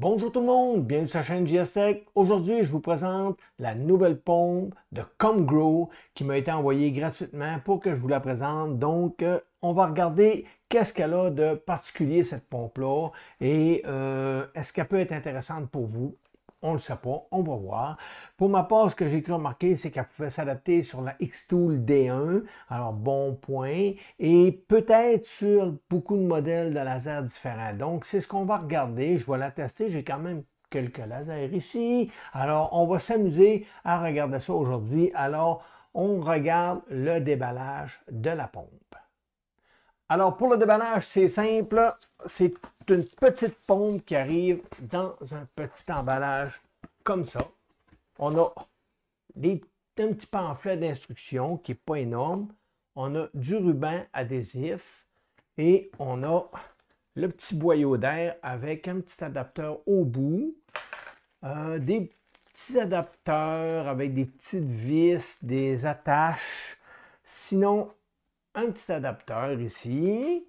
Bonjour tout le monde, bienvenue sur la chaîne JS Tech. Aujourd'hui, je vous présente la nouvelle pompe de ComGrow qui m'a été envoyée gratuitement pour que je vous la présente. Donc, on va regarder qu'est-ce qu'elle a de particulier cette pompe-là et est-ce qu'elle peut être intéressante pour vous. On ne le sait pas, on va voir. Pour ma part, ce que j'ai cru remarquer, c'est qu'elle pouvait s'adapter sur la Xtool D1, alors bon point, et peut-être sur beaucoup de modèles de laser différents. Donc, c'est ce qu'on va regarder. Je vais la tester. J'ai quand même quelques lasers ici. Alors, on va s'amuser à regarder ça aujourd'hui. Alors, on regarde le déballage de la pompe. Alors, pour le déballage, c'est simple. C'est une petite pompe qui arrive dans un petit emballage comme ça. On a un petit pamphlet d'instructions qui n'est pas énorme. On a du ruban adhésif et on a le petit boyau d'air avec un petit adapteur au bout. Des petits adapteurs avec des petites vis, des attaches. Sinon, un petit adapteur ici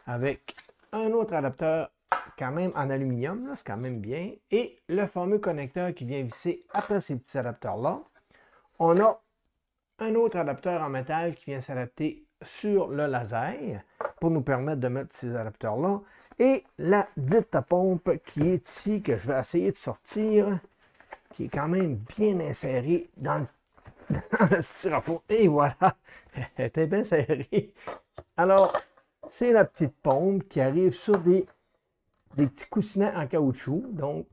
avec un autre adapteur quand même en aluminium, c'est quand même bien, et le fameux connecteur qui vient visser après ces petits adapteurs-là. On a un autre adapteur en métal qui vient s'adapter sur le laser pour nous permettre de mettre ces adapteurs-là, et la dite pompe qui est ici, que je vais essayer de sortir, qui est quand même bien insérée dans le styrofoam. Et voilà, elle était bien serrée. Alors, c'est la petite pompe qui arrive sur des petits coussinets en caoutchouc. Donc,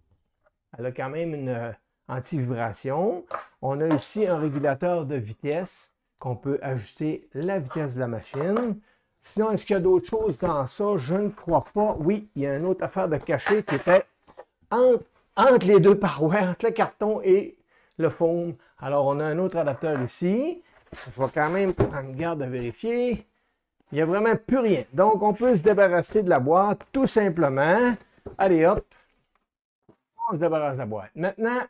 elle a quand même une anti-vibration. On a ici un régulateur de vitesse qu'on peut ajuster la vitesse de la machine. Sinon, est-ce qu'il y a d'autres choses dans ça? Je ne crois pas. Oui, il y a une autre affaire de cachet qui était entre les deux parois, entre le carton et le foam. Alors, on a un autre adapteur ici. Je vais quand même prendre garde à vérifier. Il n'y a vraiment plus rien. Donc, on peut se débarrasser de la boîte tout simplement. Allez, hop. On se débarrasse de la boîte. Maintenant,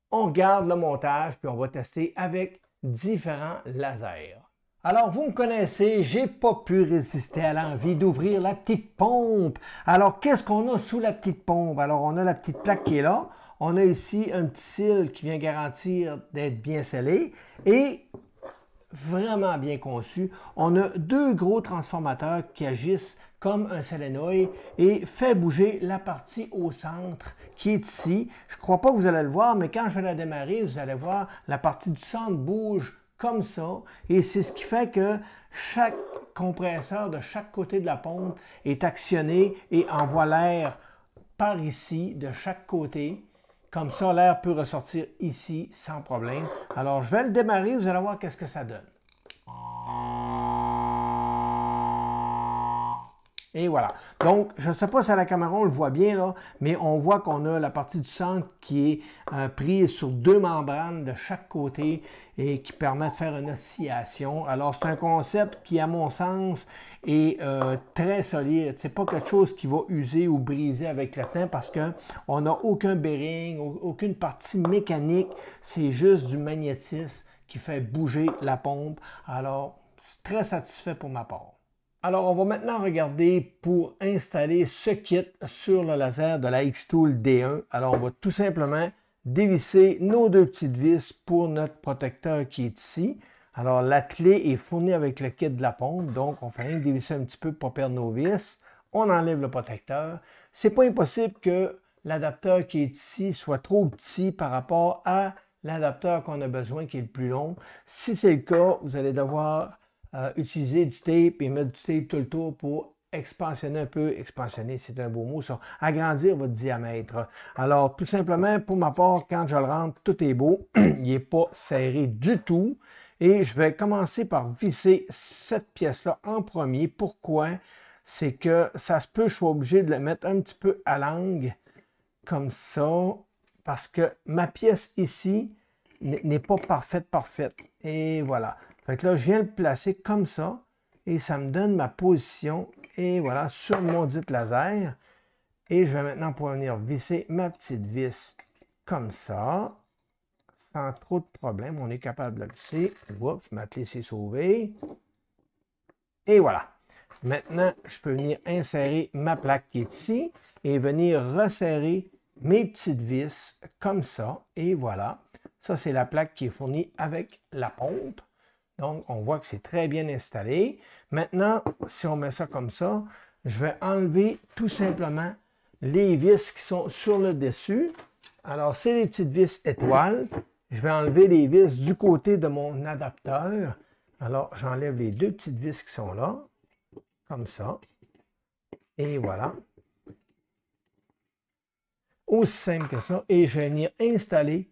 on regarde le montage, puis on va tester avec différents lasers. Alors, vous me connaissez, je n'ai pas pu résister à l'envie d'ouvrir la petite pompe. Alors, qu'est-ce qu'on a sous la petite pompe? Alors, on a la petite plaque qui est là. On a ici un petit cil qui vient garantir d'être bien scellé. Et vraiment bien conçu. On a deux gros transformateurs qui agissent comme un solénoïde et fait bouger la partie au centre qui est ici. Je ne crois pas que vous allez le voir, mais quand je vais la démarrer, vous allez voir la partie du centre bouge comme ça. Et c'est ce qui fait que chaque compresseur de chaque côté de la pompe est actionné et envoie l'air par ici de chaque côté. Comme ça, l'air peut ressortir ici sans problème. Alors, je vais le démarrer, vous allez voir qu'est-ce que ça donne. Et voilà. Donc, je ne sais pas si à la caméra on le voit bien, là, mais on voit qu'on a la partie du centre qui est prise sur deux membranes de chaque côté et qui permet de faire une oscillation. Alors, c'est un concept qui, à mon sens, est très solide. Ce n'est pas quelque chose qui va user ou briser avec le temps parce qu'on n'a aucun bearing, aucune partie mécanique. C'est juste du magnétisme qui fait bouger la pompe. Alors, c'est très satisfait pour ma part. Alors, on va maintenant regarder pour installer ce kit sur le laser de la Xtool D1. Alors, on va tout simplement dévisser nos deux petites vis pour notre protecteur qui est ici. Alors, la clé est fournie avec le kit de la pompe, donc on fait rien que dévisser un petit peu pour ne pas perdre nos vis. On enlève le protecteur. C'est pas impossible que l'adapteur qui est ici soit trop petit par rapport à l'adapteur qu'on a besoin qui est le plus long. Si c'est le cas, vous allez devoir utiliser du tape et mettre du tape tout le tour pour expansionner un peu, expansionner c'est un beau mot ça, agrandir votre diamètre. Alors tout simplement pour ma part, quand je le rentre, tout est beau, il n'est pas serré du tout et je vais commencer par visser cette pièce-là en premier. Pourquoi? C'est que ça se peut, je suis obligé de la mettre un petit peu à l'angle comme ça parce que ma pièce ici n'est pas parfaite. Et voilà. Fait que là, je viens le placer comme ça et ça me donne ma position. Et voilà, sur mon dit laser. Et je vais maintenant pouvoir venir visser ma petite vis comme ça. Sans trop de problème, on est capable de la visser. Oups, ma clé s'est sauvée. Et voilà. Maintenant, je peux venir insérer ma plaque qui est ici et venir resserrer mes petites vis comme ça. Et voilà. Ça, c'est la plaque qui est fournie avec la pompe. Donc, on voit que c'est très bien installé. Maintenant, si on met ça comme ça, je vais enlever tout simplement les vis qui sont sur le dessus. Alors, c'est les petites vis étoiles. Je vais enlever les vis du côté de mon adapteur. Alors, j'enlève les deux petites vis qui sont là, comme ça. Et voilà. Aussi simple que ça. Et je vais venir installer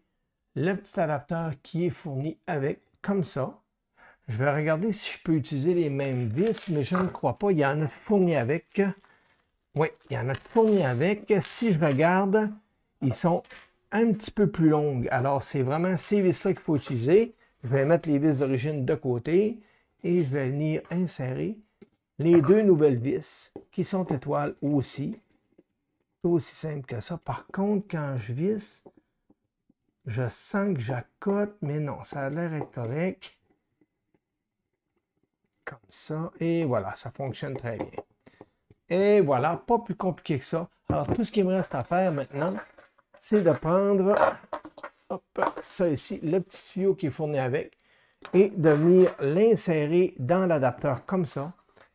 le petit adapteur qui est fourni avec, comme ça. Je vais regarder si je peux utiliser les mêmes vis, mais je ne crois pas. Il y en a fourni avec. Oui, il y en a fourni avec. Si je regarde, ils sont un petit peu plus longues. Alors, c'est vraiment ces vis-là qu'il faut utiliser. Je vais mettre les vis d'origine de côté et je vais venir insérer les deux nouvelles vis qui sont étoiles aussi. C'est aussi simple que ça. Par contre, quand je visse, je sens que j'accote, mais non, ça a l'air d'être correct. Comme ça. Et voilà, ça fonctionne très bien. Et voilà, pas plus compliqué que ça. Alors, tout ce qui me reste à faire maintenant, c'est de prendre hop, ça ici, le petit tuyau qui est fourni avec, et de venir l'insérer dans l'adapteur comme ça,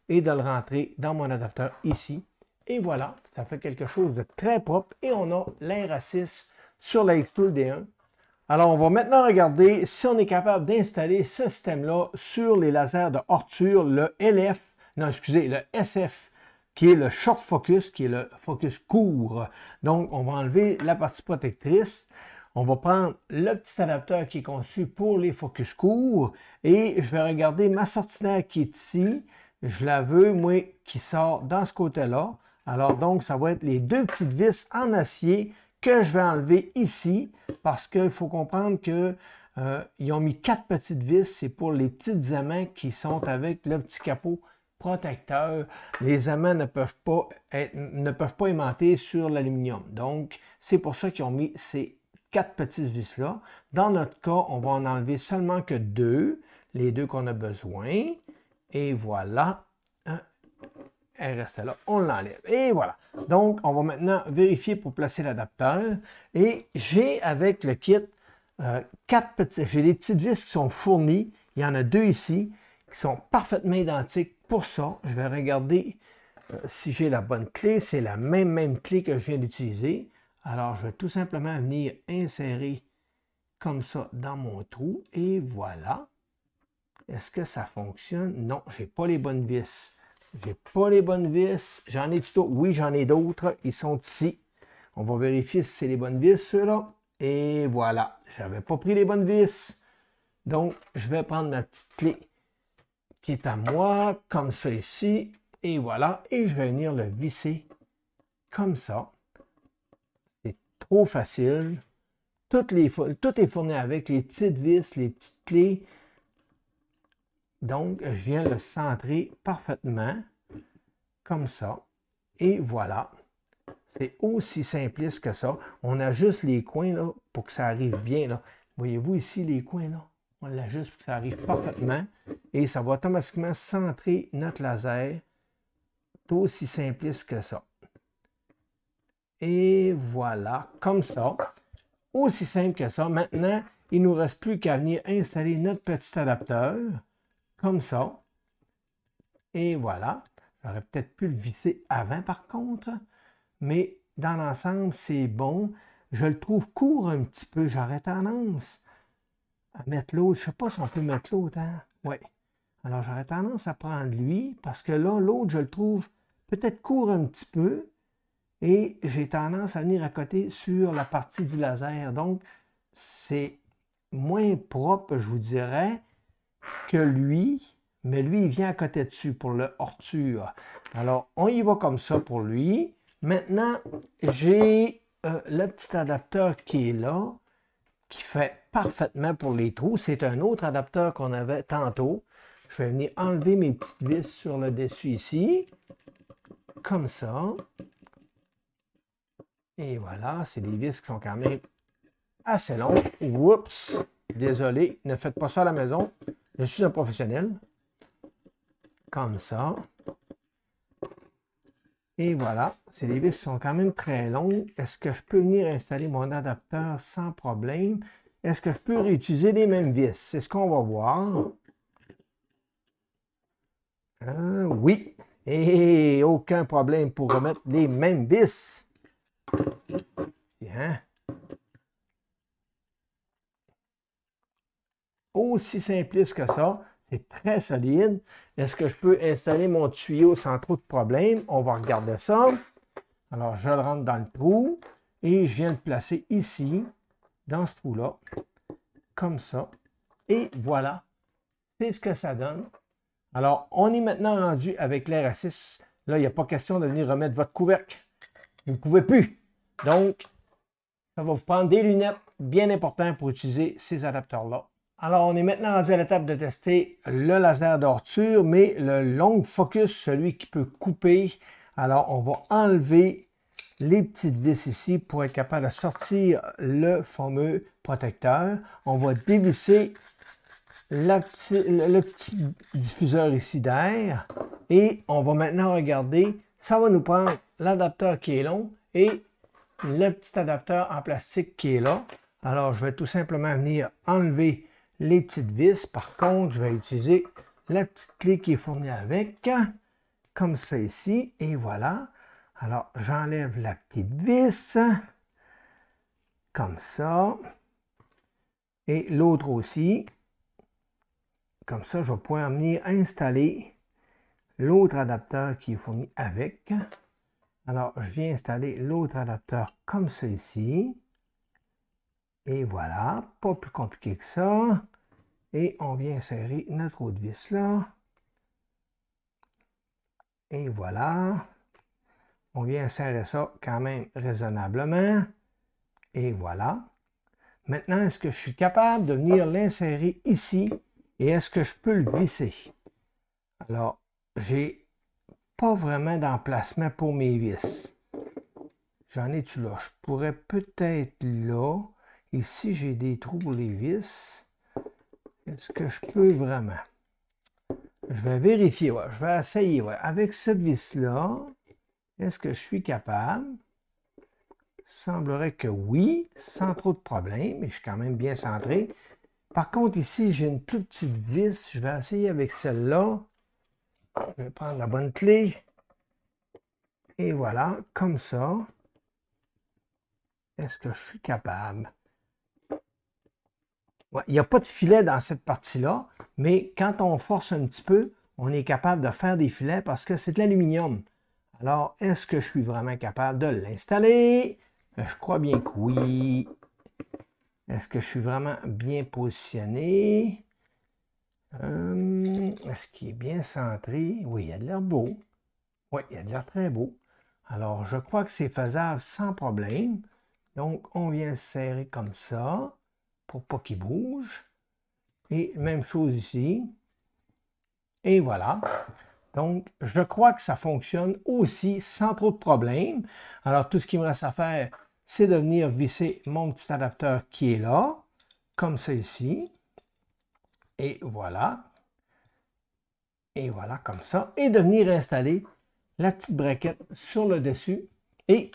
et de le rentrer dans mon adapteur ici. Et voilà, ça fait quelque chose de très propre, et on a l'Air-A6 sur la X-Tool D1. Alors, on va maintenant regarder si on est capable d'installer ce système-là sur les lasers de Ortur, le SF, qui est le Short Focus, qui est le focus court. Donc, on va enlever la partie protectrice. On va prendre le petit adapteur qui est conçu pour les focus courts et je vais regarder ma sortinaire qui est ici. Je la veux, moi, qui sort dans ce côté-là. Alors, donc, ça va être les deux petites vis en acier que je vais enlever ici parce qu'il faut comprendre que ils ont mis 4 petites vis. C'est pour les petites aimants qui sont avec le petit capot protecteur. Les aimants ne peuvent pas aimanter sur l'aluminium. Donc, c'est pour ça qu'ils ont mis ces 4 petites vis-là. Dans notre cas, on va en enlever seulement que 2, les 2 qu'on a besoin. Et voilà. Elle reste là, on l'enlève. Et voilà. Donc, on va maintenant vérifier pour placer l'adapteur. Et j'ai avec le kit 4 petits. J'ai des petites vis qui sont fournies. Il y en a 2 ici qui sont parfaitement identiques pour ça. Je vais regarder si j'ai la bonne clé. C'est la même clé que je viens d'utiliser. Alors, je vais tout simplement venir insérer comme ça dans mon trou. Et voilà. Est-ce que ça fonctionne? Non, je n'ai pas les bonnes vis. J'ai pas les bonnes vis. J'en ai d'autres? Oui, j'en ai d'autres. Ils sont ici. On va vérifier si c'est les bonnes vis, ceux-là. Et voilà. Je n'avais pas pris les bonnes vis. Donc, je vais prendre ma petite clé qui est à moi, comme ça ici. Et voilà. Et je vais venir le visser comme ça. C'est trop facile. Tout est fourni avec les petites vis, les petites clés. Donc, je viens le centrer parfaitement, comme ça. Et voilà. C'est aussi simpliste que ça. On ajuste les coins là, pour que ça arrive bien. Là. Voyez-vous ici les coins là? On l'ajuste pour que ça arrive parfaitement. Et ça va automatiquement centrer notre laser. C'est aussi simpliste que ça. Et voilà, comme ça. Aussi simple que ça. Maintenant, il ne nous reste plus qu'à venir installer notre petit adapteur. Comme ça. Et voilà. J'aurais peut-être pu le visser avant par contre. Mais dans l'ensemble, c'est bon. Je le trouve court un petit peu. J'aurais tendance à mettre l'autre. Je ne sais pas si on peut mettre l'autre. Hein? Oui. Alors, j'aurais tendance à prendre lui. Parce que là, l'autre, je le trouve peut-être court un petit peu. Et j'ai tendance à venir à côté sur la partie du laser. Donc, c'est moins propre, je vous dirais, que lui, mais lui, il vient à côté dessus pour le Ortur. Alors, on y va comme ça pour lui. Maintenant, j'ai le petit adapteur qui est là, qui fait parfaitement pour les trous. C'est un autre adapteur qu'on avait tantôt. Je vais venir enlever mes petites vis sur le dessus ici, comme ça. Et voilà, c'est des vis qui sont quand même assez longues. Oups! Désolé, ne faites pas ça à la maison. Je suis un professionnel. Comme ça. Et voilà, les vis sont quand même très longues. Est-ce que je peux venir installer mon adapteur sans problème? Est-ce que je peux réutiliser les mêmes vis? C'est ce qu'on va voir. Oui. Et aucun problème pour remettre les mêmes vis. Bien. Aussi simpliste que ça. C'est très solide. Est-ce que je peux installer mon tuyau sans trop de problème? On va regarder ça. Alors, je le rentre dans le trou et je viens le placer ici, dans ce trou-là, comme ça. Et voilà, c'est ce que ça donne. Alors, on est maintenant rendu avec l'RA6. Là, il n'y a pas question de venir remettre votre couvercle. Vous ne pouvez plus. Donc, ça va vous prendre des lunettes bien importantes pour utiliser ces adapteurs-là. Alors, on est maintenant rendu à l'étape de tester le laser d'orture, mais le long focus, celui qui peut couper. Alors, on va enlever les petites vis ici pour être capable de sortir le fameux protecteur. On va dévisser le petit diffuseur ici d'air et on va maintenant regarder. Ça va nous prendre l'adapteur qui est long et le petit adapteur en plastique qui est là. Alors, je vais tout simplement venir enlever les petites vis. Par contre, je vais utiliser la petite clé qui est fournie avec, comme ça ici, et voilà. Alors, j'enlève la petite vis, comme ça, et l'autre aussi. Comme ça, je vais pouvoir venir installer l'autre adapteur qui est fourni avec. Alors, je viens installer l'autre adapteur comme ça ici. Et voilà, pas plus compliqué que ça. Et on vient insérer notre autre vis là. Et voilà. On vient insérer ça quand même raisonnablement. Et voilà. Maintenant, est-ce que je suis capable de venir l'insérer ici? Et est-ce que je peux le visser? Alors, j'ai pas vraiment d'emplacement pour mes vis. J'en ai-tu là? Je pourrais peut-être là. Ici, j'ai des trous pour les vis. Est-ce que je peux vraiment? Je vais vérifier, ouais. Je vais essayer. Ouais. Avec cette vis-là, est-ce que je suis capable? Il semblerait que oui, sans trop de problème, mais je suis quand même bien centré. Par contre, ici, j'ai une plus petite vis. Je vais essayer avec celle-là. Je vais prendre la bonne clé. Et voilà, comme ça. Est-ce que je suis capable? Ouais, il n'y a pas de filet dans cette partie-là, mais quand on force un petit peu, on est capable de faire des filets parce que c'est de l'aluminium. Alors, est-ce que je suis vraiment capable de l'installer? Je crois bien que oui. Est-ce que je suis vraiment bien positionné? Est-ce qu'il est bien centré? Oui, il a de l'air beau. Oui, il a de l'air très beau. Alors, je crois que c'est faisable sans problème. Donc, on vient le serrer comme ça pour pas qu'il bouge. Et même chose ici. Et voilà. Donc, je crois que ça fonctionne aussi sans trop de problèmes. Alors, tout ce qu'il me reste à faire, c'est de venir visser mon petit adapteur qui est là, comme ça ici. Et voilà. Et voilà, comme ça. Et de venir installer la petite braquette sur le dessus. Et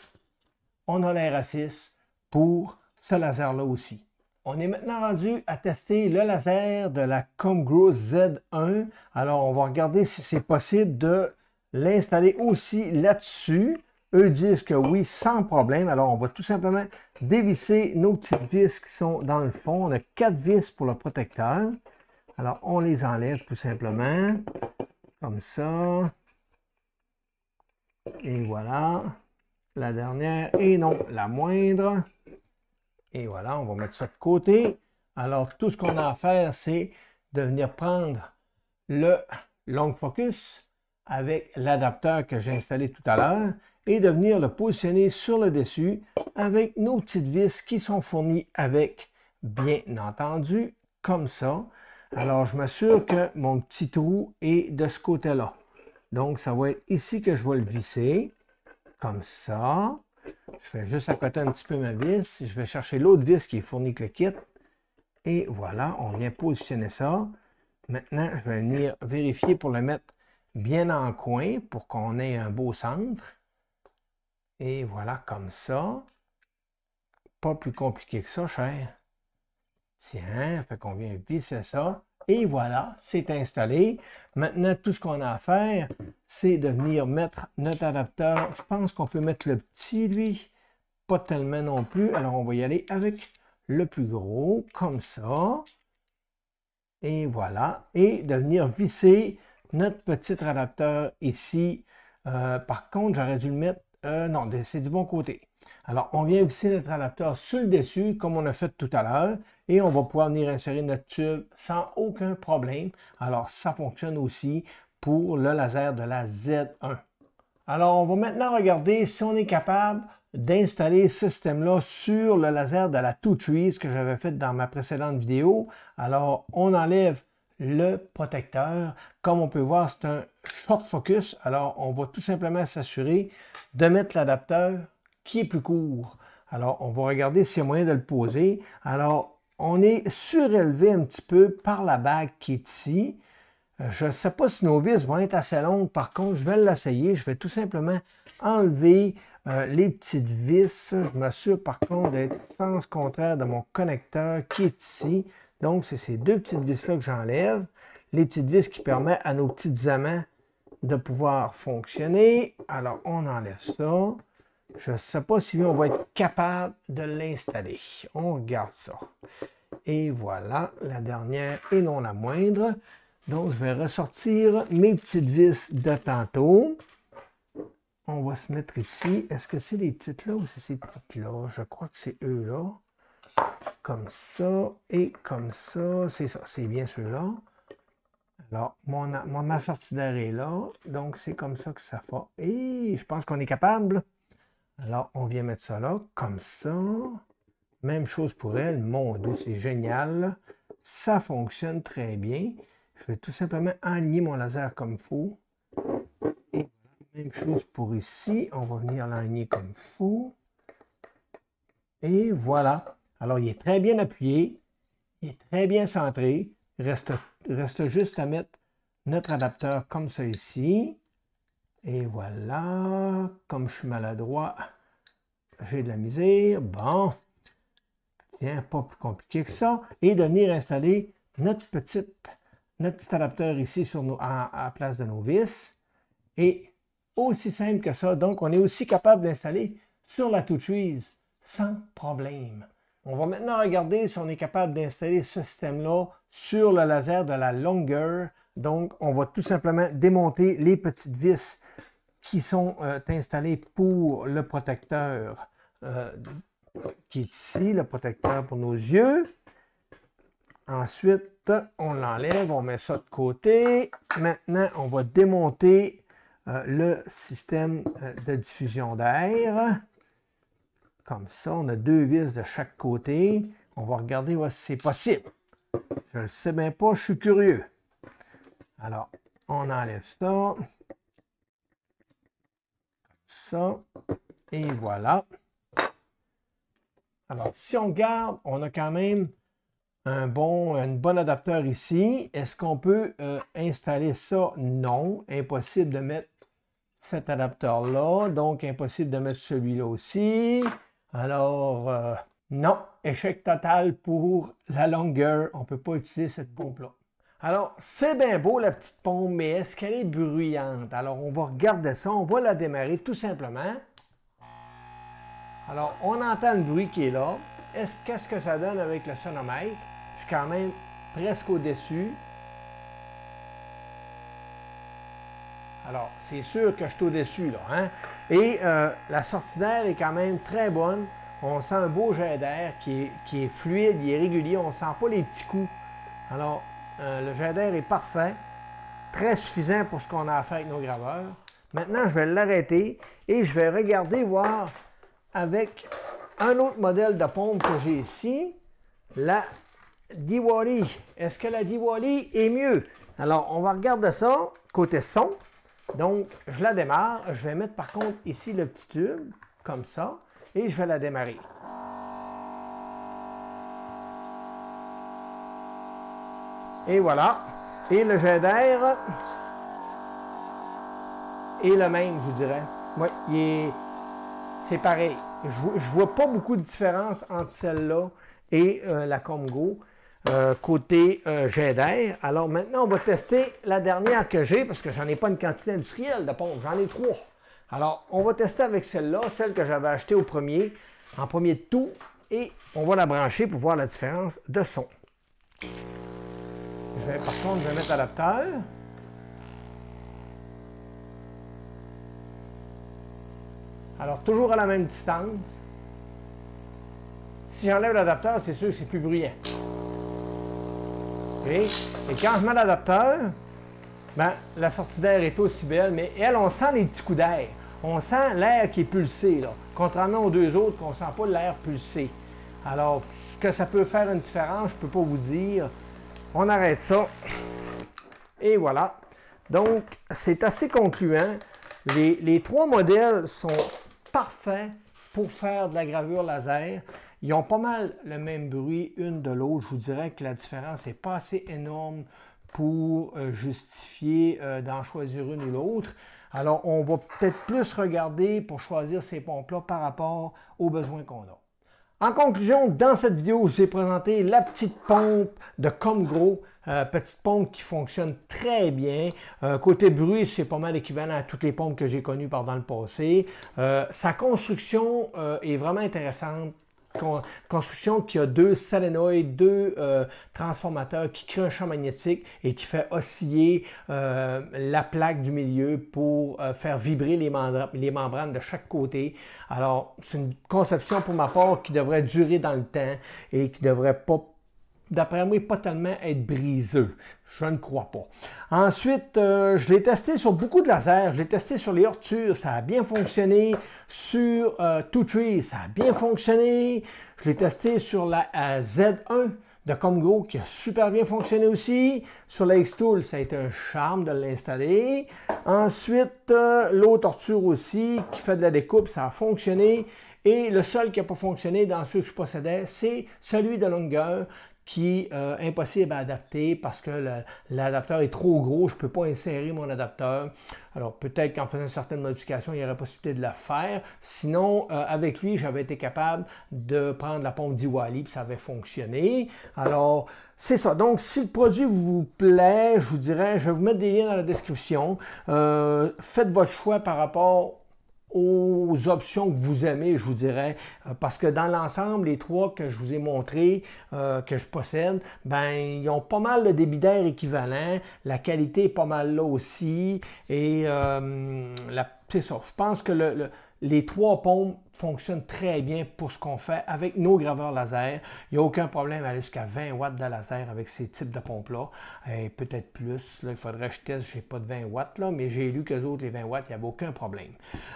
on a l'RA6 pour ce laser-là aussi. On est maintenant rendu à tester le laser de la ComGrow Z1. Alors, on va regarder si c'est possible de l'installer aussi là-dessus. Eux disent que oui, sans problème. Alors, on va tout simplement dévisser nos petites vis qui sont dans le fond. On a 4 vis pour le protecteur. Alors, on les enlève tout simplement. Comme ça. Et voilà. La dernière, et non la moindre. Et voilà, on va mettre ça de côté. Alors, tout ce qu'on a à faire, c'est de venir prendre le long focus avec l'adapteur que j'ai installé tout à l'heure et de venir le positionner sur le dessus avec nos petites vis qui sont fournies avec, bien entendu, comme ça. Alors, je m'assure que mon petit trou est de ce côté-là. Donc, ça va être ici que je vais le visser, comme ça. Je fais juste à côté un petit peu ma vis. Je vais chercher l'autre vis qui est fournie avec le kit. Et voilà, on vient positionner ça. Maintenant, je vais venir vérifier pour le mettre bien en coin pour qu'on ait un beau centre. Et voilà, comme ça. Pas plus compliqué que ça, cher. Tiens, fait qu'on vient visser ça. Et voilà, c'est installé. Maintenant, tout ce qu'on a à faire, c'est de venir mettre notre adapteur. Je pense qu'on peut mettre le petit, lui. Pas tellement non plus. Alors, on va y aller avec le plus gros, comme ça. Et voilà. Et de venir visser notre petit adapteur ici. Par contre, j'aurais dû le mettre... non, c'est du bon côté. Alors, on vient visser notre adapteur sur le dessus, comme on a fait tout à l'heure, et on va pouvoir venir insérer notre tube sans aucun problème. Alors, ça fonctionne aussi pour le laser de la Z1. Alors, on va maintenant regarder si on est capable d'installer ce système-là sur le laser de la Two Trees que j'avais fait dans ma précédente vidéo. Alors, on enlève le protecteur. Comme on peut voir, c'est un short focus. Alors, on va tout simplement s'assurer de mettre l'adapteur qui est plus court. Alors, on va regarder s'il y a moyen de le poser. Alors, on est surélevé un petit peu par la bague qui est ici. Je ne sais pas si nos vis vont être assez longues. Par contre, je vais l'essayer. Je vais tout simplement enlever les petites vis. Je m'assure par contre d'être sens contraire de mon connecteur qui est ici. Donc, c'est ces deux petites vis-là que j'enlève. Les petites vis qui permettent à nos petits amants de pouvoir fonctionner. Alors, on enlève ça. Je ne sais pas si on va être capable de l'installer. On regarde ça. Et voilà, la dernière et non la moindre. Donc, je vais ressortir mes petites vis de tantôt. On va se mettre ici. Est-ce que c'est les petites là ou c'est ces petites-là? Je crois que c'est eux-là. Comme ça et comme ça. C'est ça, c'est bien ceux-là. Alors, ma sortie d'air est là. Donc, c'est comme ça que ça fait. Et je pense qu'on est capable. Alors, on vient mettre ça là, comme ça. Même chose pour elle. Mon Dieu, c'est génial. Ça fonctionne très bien. Je vais tout simplement aligner mon laser comme il faut. Et même chose pour ici. On va venir l'aligner comme il faut. Et voilà. Alors, il est très bien appuyé. Il est très bien centré. Il reste juste à mettre notre adapteur comme ça ici. Et voilà. Comme je suis maladroit, j'ai de la misère. Bon. Bien, pas plus compliqué que ça. Et de venir installer notre petit adapteur ici à la place de nos vis. Et aussi simple que ça. Donc, on est aussi capable d'installer sur la Two Trees sans problème. On va maintenant regarder si on est capable d'installer ce système-là sur le laser de la Longer. Donc, on va tout simplement démonter les petites vis qui sont installées pour le protecteur qui est ici, le protecteur pour nos yeux. Ensuite, on l'enlève, on met ça de côté. Maintenant, on va démonter le système de diffusion d'air. Comme ça, on a deux vis de chaque côté. On va regarder voir si c'est possible. Je ne le sais même pas, je suis curieux. Alors, on enlève ça. Comme ça. Et voilà. Alors, si on regarde, on a quand même un bon adapteur ici. Est-ce qu'on peut installer ça? Non. Impossible de mettre cet adapteur-là. Donc, impossible de mettre celui-là aussi. Alors, non. Échec total pour la longueur. On ne peut pas utiliser cette pompe-là. Alors, c'est bien beau la petite pompe, mais est-ce qu'elle est bruyante? Alors, on va regarder ça. On va la démarrer tout simplement. Alors, on entend le bruit qui est là. Qu'est-ce que ça donne avec le sonomètre? Je suis quand même presque au-dessus. Alors, c'est sûr que je suis au-dessus, là. Hein? Et la sortie d'air est quand même très bonne. On sent un beau jet d'air qui est fluide, il est régulier. On ne sent pas les petits coups. Alors, le jet d'air est parfait. Très suffisant pour ce qu'on a à faire avec nos graveurs. Maintenant, je vais l'arrêter et je vais regarder, voir avec un autre modèle de pompe que j'ai ici, la Diwali. Est-ce que la Diwali est mieux? Alors, on va regarder ça côté son. Donc, je la démarre. Je vais mettre par contre ici le petit tube, comme ça, et je vais la démarrer. Et voilà. Et le jet d'air est le même, je vous dirais. Oui, il est c'est pareil. Je ne vois pas beaucoup de différence entre celle-là et la Comgo côté jet d'air. Alors maintenant, on va tester la dernière que j'ai parce que j'en ai pas une quantité industrielle de pompe, j'en ai 3. Alors, on va tester avec celle-là, celle que j'avais achetée en premier de tout, et on va la brancher pour voir la différence de son. Par contre, je vais mettre l'adapteur. Alors, toujours à la même distance. Si j'enlève l'adapteur, c'est sûr que c'est plus bruyant. Okay? Et quand je mets l'adapteur, ben, la sortie d'air est aussi belle, mais elle, on sent les petits coups d'air. On sent l'air qui est pulsé, là. Contrairement aux deux autres, qu'on ne sent pas l'air pulsé. Alors, ce que ça peut faire une différence, je ne peux pas vous dire. On arrête ça. Et voilà. Donc, c'est assez concluant. Les 3 modèles sont parfaits pour faire de la gravure laser. Ils ont pas mal le même bruit une de l'autre. Je vous dirais que la différence n'est pas assez énorme pour justifier d'en choisir une ou l'autre. Alors, on va peut-être plus regarder pour choisir ces pompes-là par rapport aux besoins qu'on a. En conclusion, dans cette vidéo, je vous ai présenté la petite pompe de Comgro, petite pompe qui fonctionne très bien. Côté bruit, c'est pas mal équivalent à toutes les pompes que j'ai connues par dans le passé. Sa construction est vraiment intéressante. Construction qui a 2 solénoïdes, 2 transformateurs qui créent un champ magnétique et qui fait osciller la plaque du milieu pour faire vibrer les membranes de chaque côté. Alors, c'est une conception pour ma part qui devrait durer dans le temps et qui ne devrait pas, d'après moi, pas tellement être briseux. Je ne crois pas. Ensuite, je l'ai testé sur beaucoup de lasers. Je l'ai testé sur les Ortur, ça a bien fonctionné. Sur Two Trees, ça a bien fonctionné. Je l'ai testé sur la Z1 de Comgro qui a super bien fonctionné aussi. Sur la X-Tool, ça a été un charme de l'installer. Ensuite, l'autre Ortur aussi qui fait de la découpe, ça a fonctionné. Et le seul qui n'a pas fonctionné dans ceux que je possédais, c'est celui de longueur qui est impossible à adapter parce que l'adapteur est trop gros, je ne peux pas insérer mon adapteur. Alors peut-être qu'en faisant certaines modifications, il y aurait possibilité de la faire. Sinon, avec lui, j'avais été capable de prendre la pompe d'Iwali, puis ça avait fonctionné. Alors, c'est ça. Donc, si le produit vous plaît, je vous dirais, je vais vous mettre des liens dans la description. Faites votre choix par rapport aux options que vous aimez, je vous dirais, parce que dans l'ensemble, les 3 que je vous ai montrés, que je possède, ben ils ont pas mal de débit d'air équivalent, la qualité est pas mal là aussi, et c'est ça, je pense que les 3 pompes fonctionnent très bien pour ce qu'on fait avec nos graveurs laser. Il n'y a aucun problème à aller jusqu'à 20 watts de laser avec ces types de pompes-là. Et peut-être plus. Là, il faudrait que je teste. Je n'ai pas de 20 watts, là, mais j'ai lu qu'eux autres, les 20 watts, il n'y avait aucun problème.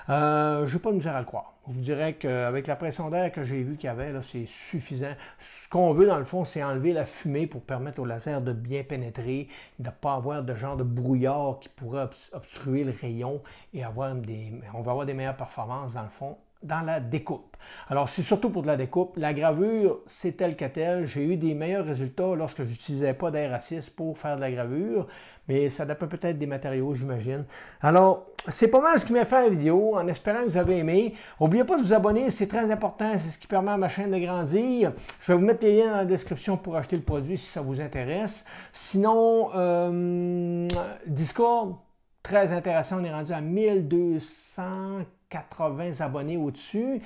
Je n'ai pas de misère à le croire. Je vous dirais qu'avec la pression d'air que j'ai vu qu'il y avait, c'est suffisant. Ce qu'on veut, dans le fond, c'est enlever la fumée pour permettre au laser de bien pénétrer, de ne pas avoir de genre de brouillard qui pourrait obstruer le rayon et on va avoir des meilleures performances, dans le fond, dans la découpe. Alors, c'est surtout pour de la découpe. La gravure, c'est tel que tel. J'ai eu des meilleurs résultats lorsque je n'utilisais pas d'air à 6 pour faire de la gravure, mais ça dépend peut-être des matériaux, j'imagine. Alors, c'est pas mal ce qui m'a fait la vidéo, en espérant que vous avez aimé. N'oubliez pas de vous abonner, c'est très important, c'est ce qui permet à ma chaîne de grandir. Je vais vous mettre les liens dans la description pour acheter le produit si ça vous intéresse. Sinon, Discord, très intéressant, on est rendu à 1280 abonnés au-dessus.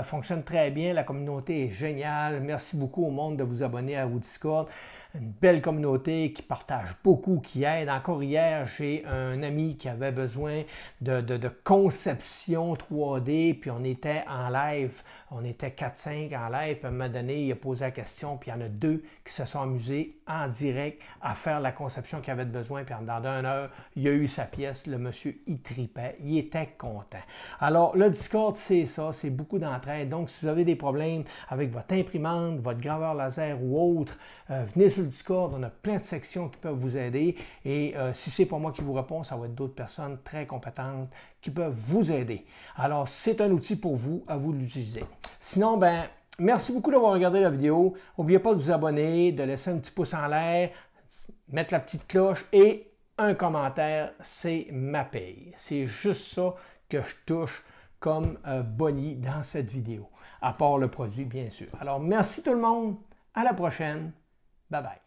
Fonctionne très bien, la communauté est géniale. Merci beaucoup au monde de vous abonner au Discord. Une belle communauté qui partage beaucoup, qui aide. Encore hier, j'ai un ami qui avait besoin de conception 3D, puis on était en live, on était 4-5 en live, puis à un moment donné, il a posé la question, puis il y en a 2 qui se sont amusés en direct à faire la conception qu'il avait besoin, puis dans 1 heure, il a eu sa pièce, le monsieur, il tripait, il était content. Alors, le Discord, c'est ça, c'est beaucoup d'entraide. Donc, si vous avez des problèmes avec votre imprimante, votre graveur laser ou autre, venez sur le Discord, on a plein de sections qui peuvent vous aider. Et si c'est pas moi qui vous réponds, ça va être d'autres personnes très compétentes qui peuvent vous aider. Alors, c'est un outil pour vous, à vous de l'utiliser. Sinon, ben, merci beaucoup d'avoir regardé la vidéo. N'oubliez pas de vous abonner, de laisser un petit pouce en l'air, mettre la petite cloche et un commentaire, c'est ma paye. C'est juste ça que je touche comme boni dans cette vidéo, à part le produit, bien sûr. Alors, merci tout le monde. À la prochaine. Bye bye.